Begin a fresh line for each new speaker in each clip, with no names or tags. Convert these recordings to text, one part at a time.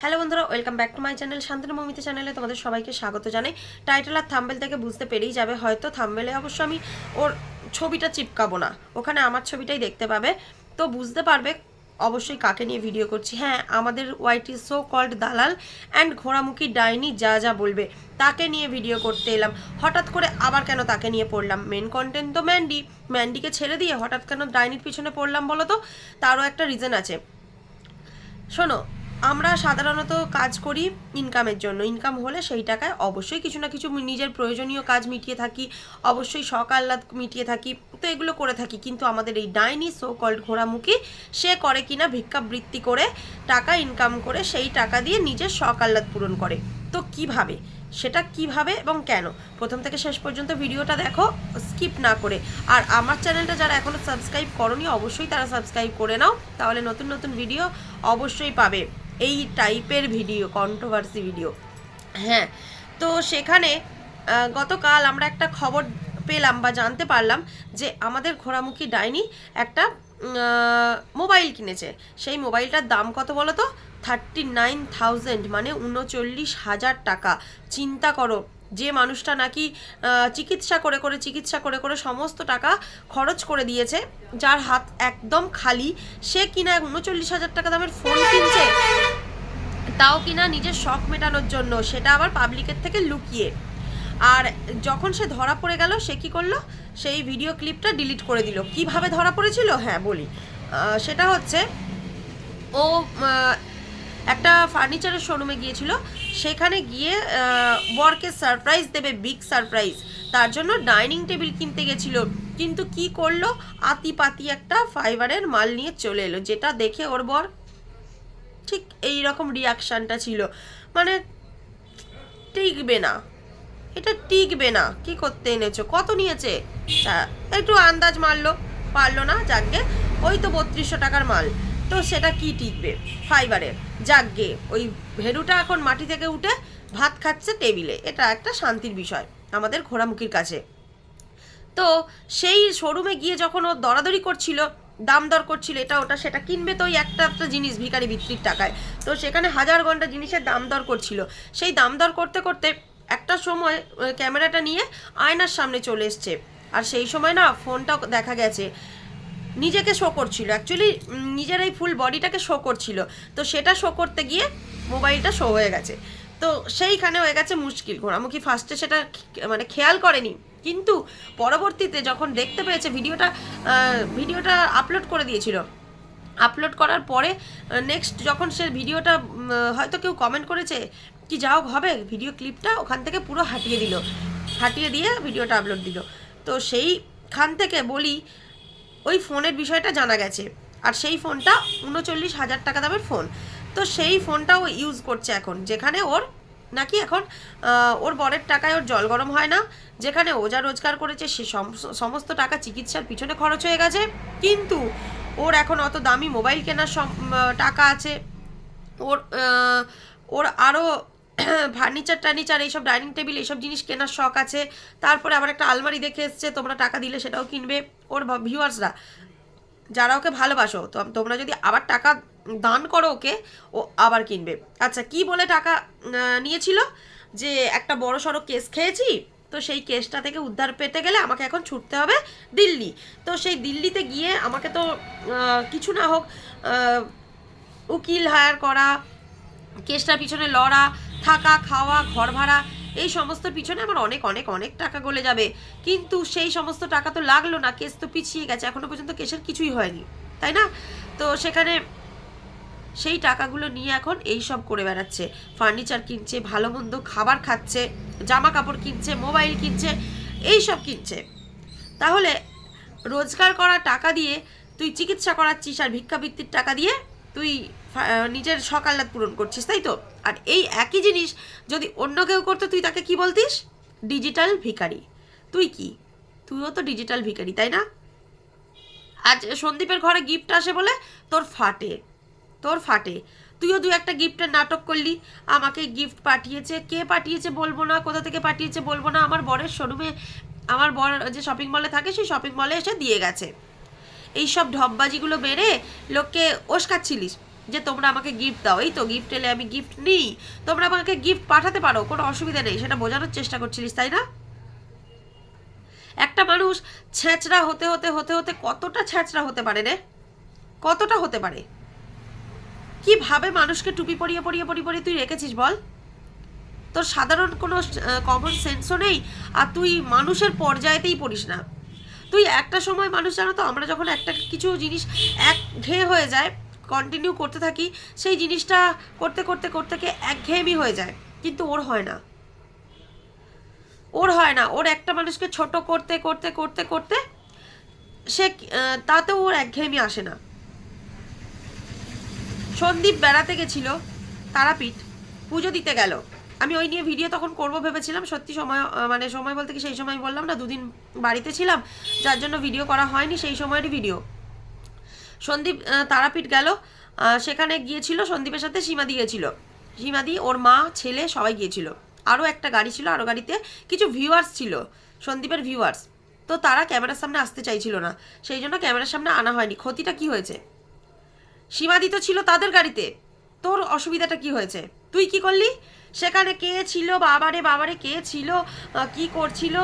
Hello বন্ধুরা, welcome back to my channel Shantanu Mamita চ্যানেলে তোমাদের সবাইকে স্বাগত জানাই। টাইটেল আর থাম্বনেল থেকে বুঝতে পেরেই যাবে হয়তো। থাম্বনেলে অবশ্য আমি ওর ছবিটা চিপকাবো না, ওখানে আমার ছবিটাই দেখতে পাবে, তো বুঝতে পারবে অবশ্যই কাকে নিয়ে ভিডিও করছি। হ্যাঁ, আমাদের ওয়াইটি সো কল্ড দালাল অ্যান্ড ঘোড়ামুখী ডাইনি যা যা বলবে তাকে নিয়ে ভিডিও করতে এলাম। হঠাৎ করে আবার কেন তাকে নিয়ে পড়লাম? মেন কন্টেন্ট তো ম্যান্ডিকে ছেড়ে দিয়ে হঠাৎ কেন ডাইনির পিছনে পড়লাম বলো তো? তারও একটা রিজন আছে। শোনো, আমরা সাধারণত কাজ করি ইনকামের জন্য। ইনকাম হলে সেই টাকায় অবশ্যই কিছু না কিছু নিজের প্রয়োজনীয় কাজ মিটিয়ে থাকি, অবশ্যই শখ আহ্লাদ মিটিয়ে থাকি, তো এগুলো করে থাকি। কিন্তু আমাদের এই ডাইনি সো কল্ড ঘোড়ামুখী সে করে কিনা ভিক্ষাবৃত্তি করে টাকা ইনকাম করে সেই টাকা দিয়ে নিজের শখ আহ্লাদ পূরণ করে। তো কিভাবে, সেটা কিভাবে এবং কেন, প্রথম থেকে শেষ পর্যন্ত ভিডিওটা দেখো স্কিপ না করে। আর আমার চ্যানেলটা যারা এখনও সাবস্ক্রাইব করোনি অবশ্যই তারা সাবস্ক্রাইব করে নাও, তাহলে নতুন নতুন ভিডিও অবশ্যই পাবে, এই টাইপের ভিডিও, কন্ট্রোভার্সি ভিডিও। হ্যাঁ, তো সেখানে গতকাল আমরা একটা খবর পেলাম বা জানতে পারলাম যে আমাদের ঘোড়ামুখী ডাইনি একটা মোবাইল কিনেছে। সেই মোবাইলটার দাম কত বলো তো? 39,000, মানে 39,000 টাকা। চিন্তা করো, যে মানুষটা নাকি চিকিৎসা করে করে সমস্ত টাকা খরচ করে দিয়েছে, যার হাত একদম খালি, সে কিনা 39,000 টাকা দামের ফোন কিনছে, তাও কিনা নিজের শখ মেটানোর জন্য, সেটা আবার পাবলিকের থেকে লুকিয়ে। আর যখন সে ধরা পড়ে গেল, সে কি করলো? সেই ভিডিও ক্লিপটা ডিলিট করে দিল। কিভাবে ধরা পড়েছিল? হ্যাঁ বলি, সেটা হচ্ছে ও একটা ফার্নিচারের শোরুমে গিয়েছিল, সেখানে গিয়ে বরকে সারপ্রাইজ দেবে, বিগ সারপ্রাইজ, তার জন্য ডাইনিং টেবিল কিনতে গেছিল। কিন্তু কি করলো? আতিপাতি একটা ফাইবারের মাল নিয়ে চলে এলো, যেটা দেখে ওর বর ঠিক এই রকম রিয়াকশানটা ছিল, মানে টিকবে না, এটা টিকবে না, কি করতে এনেছো, কত নিয়েছে, একটু আন্দাজ মারলো, পারলো না, যাকগে ওই তো 3200 টাকার মাল, তো সেটা কি টিকবে ফাইবারের? যাকগে ওই ভেরুটা এখন মাটি থেকে উঠে ভাত খাচ্ছে টেবিলে, এটা একটা শান্তির বিষয় আমাদের ঘোড়ামুখীর কাছে। তো সেই শোরুমে গিয়ে যখন ও দরাদরি করছিল, দাম দর করছিল, এটা ওটা সেটা কিনবে, তো ওই একটা একটা জিনিস ভিখারি বিক্রির টাকায়, তো সেখানে হাজার ঘন্টা জিনিসের দাম দর করছিল। সেই দাম দর করতে করতে একটা সময় ক্যামেরাটা নিয়ে আয়নার সামনে চলে এসছে, আর সেই সময় না ফোনটা দেখা গেছে নিজেকে শো করছিল, অ্যাকচুয়ালি নিজের এই ফুল বডিটাকে শো করছিল, তো সেটা শো করতে গিয়ে মোবাইলটা শো হয়ে গেছে। তো সেইখানে হয়ে গেছে মুশকিল। ঘোড়ামুখী ফার্স্টে সেটা মানে খেয়াল করেনি, কিন্তু পরবর্তীতে যখন দেখতে পেয়েছে ভিডিওটা আপলোড করে দিয়েছিল। আপলোড করার পরে নেক্সট যখন সে ভিডিওটা হয়তো কেউ কমেন্ট করেছে কি যা হোক হবে, ভিডিও ক্লিপটা ওখান থেকে পুরো হাটিয়ে দিয়ে ভিডিওটা আপলোড দিল। তো সেইখান থেকে বলি ওই ফোনের বিষয়টা জানা গেছে, আর সেই ফোনটা 39,000 টাকা দামের ফোন। তো সেই ফোনটাও ইউজ করছে এখন, যেখানে ওর নাকি এখন ওর বরের টাকায় ওর জল গরম হয় না, যেখানে ও যা রোজগার করেছে সে সমস্ত টাকা চিকিৎসার পিছনে খরচ হয়ে গেছে, কিন্তু ওর এখন অত দামি মোবাইল কেনার টাকা আছে, ওর ওর আরও ফার্নিচার এইসব ডাইনিং টেবিল এইসব জিনিস কেনার শখ আছে। তারপরে আবার একটা আলমারি দেখে এসছে, তোমরা টাকা দিলে সেটাও কিনবে। ওর ভিউয়ার্সরা যারা ওকে ভালোবাসো, তো তোমরা যদি আবার টাকা দান করো ওকে, ও আবার কিনবে। আচ্ছা, কি বলে টাকা নিয়েছিল? যে একটা বড় সড়ো কেস খেয়েছি, তো সেই কেসটা থেকে উদ্ধার পেতে গেলে আমাকে এখন ছুটতে হবে দিল্লি। তো সেই দিল্লিতে গিয়ে আমাকে তো কিছু না হোক উকিল হায়ার করা, কেসটার পিছনে লড়া, থাকা খাওয়া ঘর ভাড়া, এই সমস্ত পিছনে আমার অনেক অনেক অনেক টাকা গলে যাবে। কিন্তু সেই সমস্ত টাকা তো লাগলো না, কেস তো পিছিয়ে গেছে, এখনো পর্যন্ত কেসের কিছুই হয়নি, তাই না? তো সেখানে সেই টাকাগুলো নিয়ে এখন এই সব করে বেড়াচ্ছে, ফার্নিচার কিনছে, ভালো মন্দ খাবার খাচ্ছে, জামা কাপড় কিনছে, মোবাইল কিনছে, এই সব কিনছে। তাহলে রোজগার করা টাকা দিয়ে তুই চিকিৎসা করাচ্ছিস, আর ভিক্ষাবৃত্তির টাকা দিয়ে তুই নিজের শখ আহ্লাদ পূরণ করছিস, তাই তো? আর এই একই জিনিস যদি অন্য কেউ করতো, তুই তাকে কি বলতিস? ডিজিটাল ভিখারি। তুই কি, তুইও তো ডিজিটাল ভিখারি, তাই না? আজ সন্দীপের ঘরে গিফট আসে বলে তোর ফাটে, তুইও দু একটা গিফটের নাটক করলি, আমাকে গিফট পাঠিয়েছে, কে পাঠিয়েছে বলবো না, কোথা থেকে পাঠিয়েছে বলবো না, আমার বরের শোরুমে, আমার বর যে শপিং মলে থাকে সেই শপিং মলে এসে দিয়ে গেছে। এইসব ঢপবাজিগুলো বেড়ে লোককে ওস্কাচ্ছিলিস। যে তোমরা আমাকে গিফট দাও, এই তো গিফট এলে আমি গিফট নিই, তোমরা আমাকে গিফট পাঠাতে পারো, কোনো অসুবিধা নেই, সেটা বোঝানোর চেষ্টা করছিলিস, তাই না? একটা মানুষ ছেঁচড়া হতে হতে হতে হতে কতটা ছেঁচড়া হতে পারে রে, কতটা হতে পারে? কিভাবে মানুষকে টুপি পরিয়ে পরিয়ে পরিয়ে পরিয়ে তুই রেখেছিস বল? তোর সাধারণ কোনো কমন সেন্সও নেই, আর তুই মানুষের পর্যায়েতেই পড়িস না। তুই একটা সময় মানুষ, জানো তো, আমরা যখন একটা কিছু জিনিস একঘেয়ে হয়ে যায়, কন্টিনিউ করতে থাকি, সেই জিনিসটা করতে করতে করতে একঘেয়েমি হয়ে যায়, কিন্তু ওর হয় না, ওর হয় না। ওর একটা মানুষকে ছোট করতে করতে করতে করতে সে তাতেও ওর একঘেয়েমি আসে না। সন্দীপ বেড়াতে গেছিল তারাপীঠ, পুজো দিতে গেল, আমি ওই নিয়ে ভিডিও তখন করব ভেবেছিলাম, সত্যি সময় মানে সময় বলতে কি সেই সময় বললাম না, দুদিন বাড়িতে ছিলাম, যার জন্য ভিডিও করা হয়নি, সেই সময়েরই ভিডিও। সন্দীপ তারাপীঠ গেল, সেখানে গিয়েছিল সন্দীপের সাথে সীমাদি গিয়েছিল, সীমাদি, ওর মা, ছেলে সবাই গিয়েছিল, আরও একটা গাড়ি ছিল, আরও গাড়িতে কিছু ভিউয়ার্স ছিল, সন্দীপের ভিউয়ার্স, তো তারা ক্যামেরার সামনে আসতে চাইছিল না, সেই জন্য ক্যামেরার সামনে আনা হয়নি। ক্ষতিটা কি হয়েছে? সীমাদি তো ছিল তাদের গাড়িতে, তোর অসুবিধাটা কি হয়েছে? তুই কি করলি সেখানে? কে ছিল? বাবারে বাবারে, কে ছিল, কি করছিল?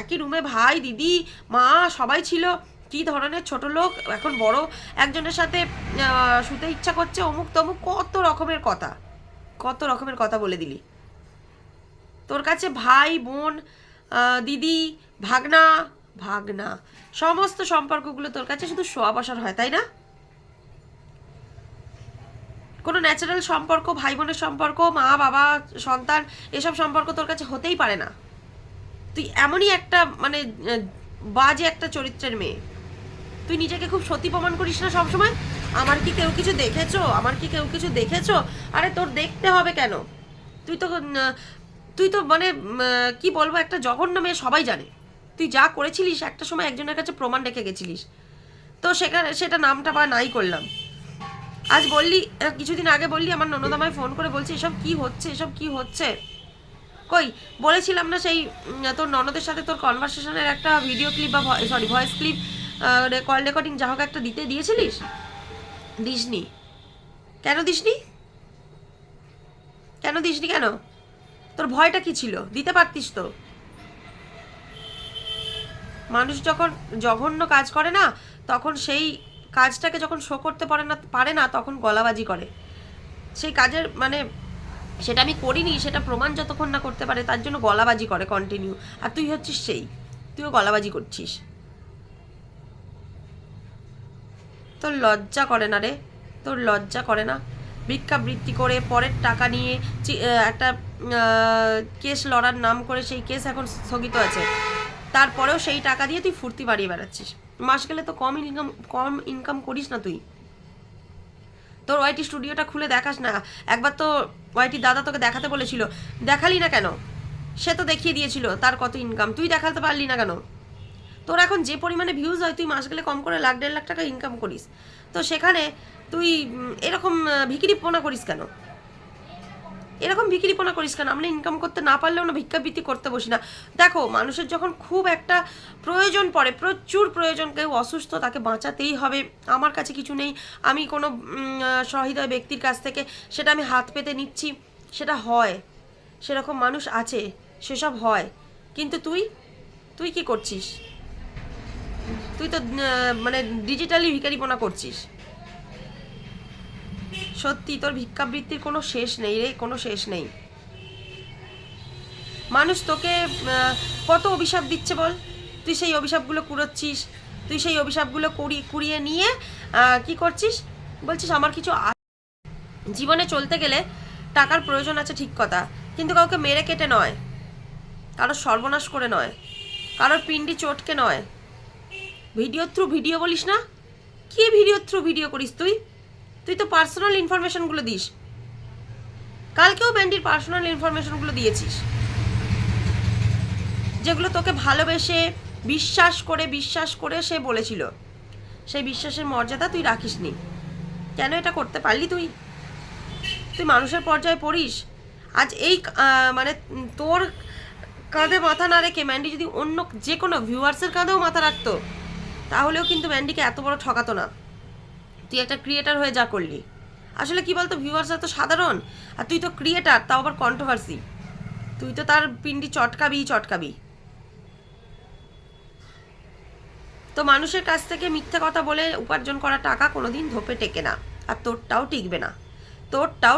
একই রুমে ভাই, দিদি, মা সবাই ছিল। কি ধরনের ছোট লোক, এখন বড় একজনের সাথে শুতে ইচ্ছা করছে, অমুক তমুক, কত রকমের কথা, কত রকমের কথা বলে দিলি। তোর কাছে ভাই, বোন, দিদি, ভাগনা, ভাগনা সমস্ত সম্পর্কগুলো তোর কাছে শুধু শোয়া বসার হয়, তাই না? কোনো ন্যাচারাল সম্পর্ক, ভাই বোনের সম্পর্ক, মা বাবা সন্তান, এসব সম্পর্ক তোর কাছে হতেই পারে না। তুই এমনই একটা মানে বাজে একটা চরিত্রের মেয়ে। তুই নিজেকে খুব সতী প্রমাণ করিস না সবসময়, আমার কি কেউ কিছু দেখেছো, আমার কি কেউ কিছু দেখেছো? আরে তোর দেখতে হবে কেন? তুই তো মানে কি বলবো, একটা জঘন্য মেয়ে, সবাই জানে তুই যা করেছিলিস, একটা সময় একজনের কাছে প্রমাণ রেখে গেছিলিস, তো সেখানে সেটা নামটা বা নাই করলাম। আজ বললি, কিছুদিন আগে বললি, আমার ননদ আমায় ফোন করে বলছে এসব কি হচ্ছে, এসব কি হচ্ছে। কই বলেছিলাম না সেই তোর ননদের সাথে তোর কনভারসেশনের একটা ভিডিও ক্লিপ বা sorry voice clip, call recording যা হোক একটা দিয়েছিলিস? দিসনি কেন? দিসনি কেন? দিসনি কেন? তোর ভয়টা কি ছিল? দিতে পারতিস তো। মানুষ যখন জঘন্য কাজ করে না, তখন সেই কাজটাকে যখন শো করতে পারে না তখন গলাবাজি করে। সেই কাজের মানে সেটা আমি করিনি সেটা প্রমাণ যতক্ষণ না করতে পারে, তার জন্য গলাবাজি করে কন্টিনিউ। আর তুই হচ্ছিস সেই, তুইও গলাবাজি করছিস। তোর লজ্জা করে না রে? তোর লজ্জা করে না? ভিক্ষাবৃত্তি করে পরের টাকা নিয়ে একটা কেস লড়ার নাম করে সেই কেস এখন স্থগিত আছে, তারপরেও সেই টাকা দিয়ে তুই ফুর্তি বাড়িয়ে বেড়াচ্ছিস। মাস গেলে তো কম ইনকাম করিস না তুই। তোর ওয়াইটি স্টুডিওটা খুলে দেখাস না একবার? তো ওয়াইটি দাদা তোকে দেখাতে বলেছিল, দেখালি না কেন? সে তো দেখিয়ে দিয়েছিল তার কত ইনকাম, তুই দেখাতে পারলি না কেন? তোর এখন যে পরিমাণে ভিউজ হয়, তুই মাস গেলে কম করে 1.5 লাখ টাকা ইনকাম করিস, তো সেখানে তুই এরকম ভিখিরিপনা করিস কেন? এরকম ভিখিরিপনা করিস কেন? আমরা ইনকাম করতে না পারলেও না ভিক্ষাবৃত্তি করতে বসি না। দেখো, মানুষের যখন খুব একটা প্রয়োজন পড়ে, প্রচুর প্রয়োজন, কেউ অসুস্থ, তাকে বাঁচাতেই হবে, আমার কাছে কিছু নেই, আমি কোনো সহৃদয় ব্যক্তির কাছ থেকে সেটা আমি হাত পেতে নিচ্ছি, সেটা হয়, সেরকম মানুষ আছে, সেসব হয়। কিন্তু তুই কি করছিস? তুই তো মানে ডিজিটালি ভিখারিপনা করছিস। সত্যি তোর ভিক্ষাবৃত্তির কোনো শেষ নেই রে, কোনো শেষ নেই। মানুষ তোকে কত অভিশাপ দিচ্ছে বল, তুই সেই অভিশাপগুলো কুড়োচ্ছিস, তুই সেই অভিশাপগুলো কুড়িয়ে নিয়ে কি করছিস? বলছিস আমার কিছু জীবনে চলতে গেলে টাকার প্রয়োজন আছে, ঠিক কথা, কিন্তু কাউকে মেরে কেটে নয়, কারোর সর্বনাশ করে নয়, কারোর পিন্ডি চটকে নয়। ভিডিও থ্রু ভিডিও বলিস না? কি ভিডিও থ্রু ভিডিও করিস তুই? তুই তো পার্সোনাল ইনফরমেশনগুলো দিস, কালকেও ব্যান্ডির পার্সোনাল ইনফরমেশনগুলো দিয়েছিস, যেগুলো তোকে ভালোবেসে বিশ্বাস করে সে বলেছিল, সেই বিশ্বাসের মর্যাদা তুই রাখিসনি। কেন এটা করতে পারলি তুই? তুই মানুষের পর্যায়ে পড়িস। আজ এই মানে তোর কাঁধে মাথা না রেখে ম্যান্ডি যদি অন্য যে কোনো ভিউয়ার্সের কাঁধেও মাথা রাখতো, তাহলেও কিন্তু ম্যান্ডিকে এত বড় ঠকাতো না। তুই একটা ক্রিয়েটার হয়ে যা করলি, আসলে কি বলতো, ভিউয়ার্সরা তো সাধারণ, আর তুই তো ক্রিয়েটার, তাও আবার কন্ট্রোভার্সি, তুই তো তার পিন্ডি চটকাবি। তো মানুষের কাছ থেকে মিথ্যা কথা বলে উপার্জন করা টাকা কোনোদিন ধোপে টেকে না, আর তোরটাও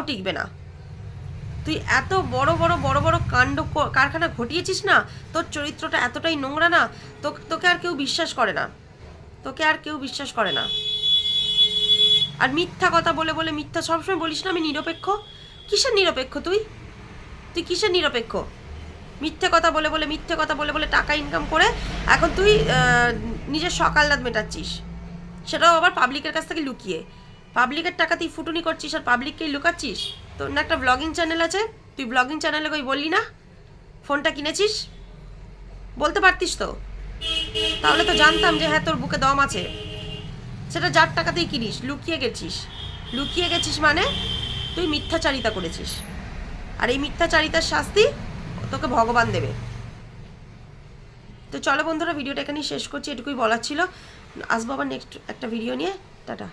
টিকবে না। তুই এত বড় বড় কাণ্ড কারখানা ঘটিয়েছিস না, তোর চরিত্রটা এতটাই নোংরা না, তোকে আর কেউ বিশ্বাস করে না। আর মিথ্যা কথা বলে মিথ্যা সবসময় বলিস না আমি নিরপেক্ষ। কিসের নিরপেক্ষ তুই কিসের নিরপেক্ষ? মিথ্যে কথা বলে টাকা ইনকাম করে এখন তুই নিজের সকাল রাত মেটাচ্ছিস, সেটাও আবার পাবলিকের কাছ থেকে লুকিয়ে। পাবলিকের টাকা তুই ফুটুনি করছিস আর পাবলিককেই লুকাচ্ছিস। তোর না একটা ব্লগিং চ্যানেল আছে, তুই ব্লগিং চ্যানেলে কই বললি না ফোনটা কিনেছিস? বলতে পারতিস তো, তাহলে তো জানতাম যে হ্যাঁ তোর বুকে দম আছে। সেটা যার টাকাতেই কিনিস, লুকিয়ে গেছিস মানে তুই মিথ্যাচারিতা করেছিস, আর এই মিথ্যাচারিতার শাস্তি তোকে ভগবান দেবে। তো চলো বন্ধুরা, ভিডিওটা এখানেই শেষ করছি, এটুকুই বলার ছিল। আসবো আবার নেক্সট একটা ভিডিও নিয়ে। টাটা।